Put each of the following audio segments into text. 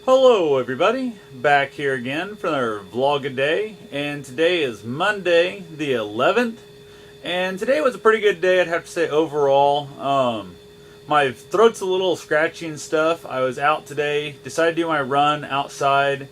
Hello everybody, back here again for another vlog a day, and today is Monday the 11th, and today was a pretty good day, I'd have to say overall. My throat's a little scratchy and stuff. I was out today, decided to do my run outside.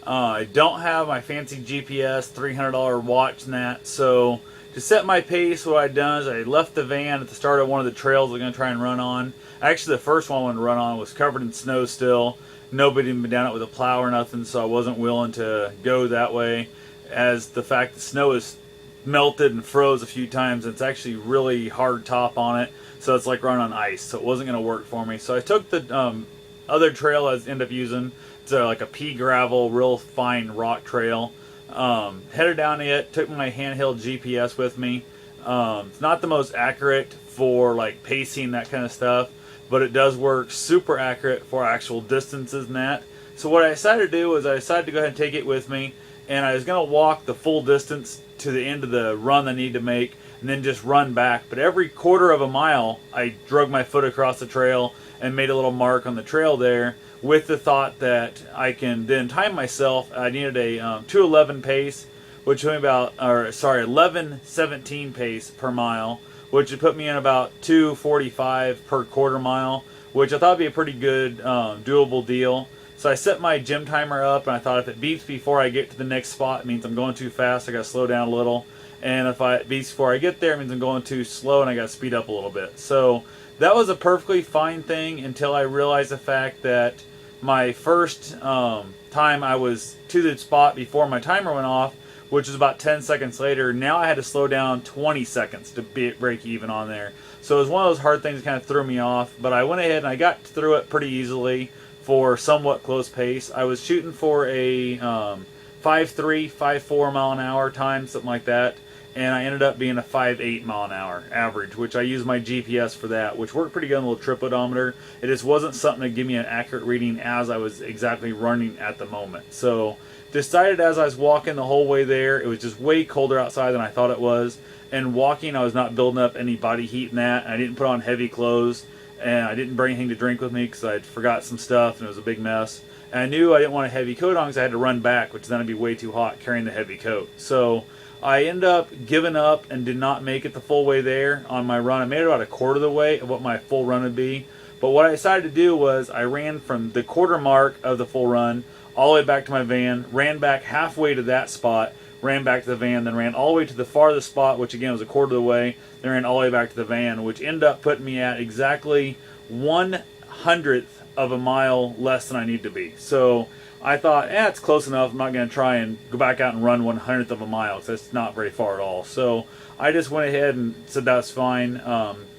I don't have my fancy GPS, $300 watch and that, so to set my pace, what I'd done is I left the van at the start of one of the trails I'm going to try and run on. Actually, the first one I wanted to run on was covered in snow still. Nobody had been down it with a plow or nothing, so I wasn't willing to go that way, as the fact that snow is melted and froze a few times, and it's actually really hard top on it, so it's like running on ice, so it wasn't going to work for me. So I took the other trail I ended up using. It's like a pea gravel, real fine rock trail. Headed down it, took my handheld GPS with me. It's not the most accurate for like pacing, that kind of stuff, but it does work super accurate for actual distances and that. So what I decided to do was I decided to go ahead and take it with me, and I was going to walk the full distance to the end of the run I need to make and then just run back. But every quarter of a mile I drug my foot across the trail and made a little mark on the trail there, with the thought that I can then time myself. I needed a 2:11 pace, which took me about, 11:17 pace per mile, which would put me in about 2:45 per quarter mile, which I thought would be a pretty good doable deal. So I set my gym timer up, and I thought if it beeps before I get to the next spot, it means I'm going too fast, I got to slow down a little. And if it beeps before I get there, it means I'm going too slow and I got to speed up a little bit. So that was a perfectly fine thing until I realized the fact that my first time I was to the spot before my timer went off, which was about 10 seconds later, now I had to slow down 20 seconds to break even on there. So it was one of those hard things that kind of threw me off, but I went ahead and I got through it pretty easily for somewhat close pace. I was shooting for a 5.3, 5.4 mile an hour time, something like that, and I ended up being a 5.8 mile an hour average, which I used my GPS for that, which worked pretty good on the little trip odometer. It just wasn't something to give me an accurate reading as I was exactly running at the moment. So decided as I was walking the whole way there, it was just way colder outside than I thought it was, and walking I was not building up any body heat in that. I didn't put on heavy clothes, and I didn't bring anything to drink with me because I forgot some stuff and it was a big mess. And I knew I didn't want a heavy coat on because I had to run back, which then would be way too hot carrying the heavy coat. So I ended up giving up and did not make it the full way there on my run. I made it about a quarter of the way of what my full run would be. But what I decided to do was I ran from the quarter mark of the full run all the way back to my van, ran back halfway to that spot, ran back to the van, then ran all the way to the farthest spot, which again was a quarter of the way, then ran all the way back to the van, which ended up putting me at exactly 1/100th of a mile less than I need to be. So I thought, it's close enough. I'm not going to try and go back out and run 1/100th of a mile because that's not very far at all. So I just went ahead and said that's fine.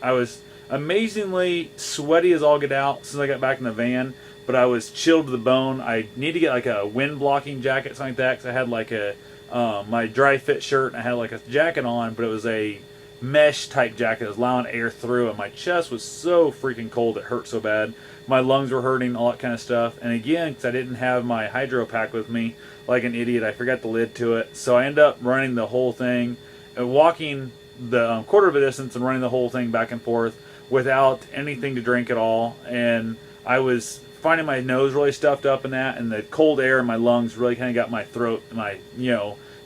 I was amazingly sweaty as all get out since I got back in the van, but I was chilled to the bone. I need to get like a wind blocking jacket, something like that, because I had like a my dry fit shirt and I had like a jacket on, but it was a mesh type jacket that was allowing air through, and my chest was so freaking cold it hurt so bad. My lungs were hurting, all that kind of stuff. And again, because I didn't have my hydro pack with me, like an idiot, I forgot the lid to it. So I ended up running the whole thing, walking the quarter of a distance and running the whole thing back and forth without anything to drink at all. And I was finding my nose really stuffed up in that, and the cold air in my lungs really kind of got my throat,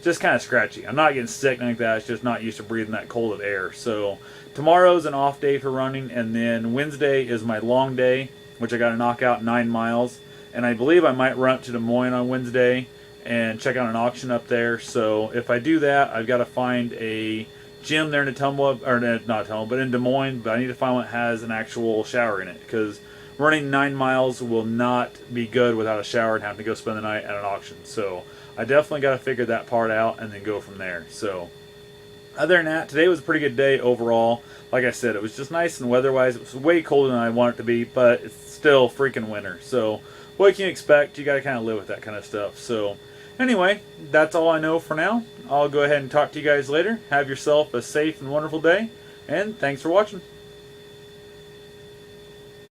just kind of scratchy. I'm not getting sick like that. It's just not used to breathing that cold of air. So tomorrow's an off day for running, and then Wednesday is my long day, which I got to knock out 9 miles. And I believe I might run up to Des Moines on Wednesday and check out an auction up there. So if I do that, I've got to find a gym there in Ottumwa, or not Ottumwa, but in Des Moines. But I need to find one that has an actual shower in it, because running 9 miles will not be good without a shower and having to go spend the night at an auction. So I definitely got to figure that part out and then go from there. So other than that, today was a pretty good day overall. Like I said, it was just nice and weather-wise. It was way colder than I want it to be, but it's still freaking winter. So what can you expect? You got to kind of live with that kind of stuff. So anyway, that's all I know for now. I'll go ahead and talk to you guys later. Have yourself a safe and wonderful day, and thanks for watching.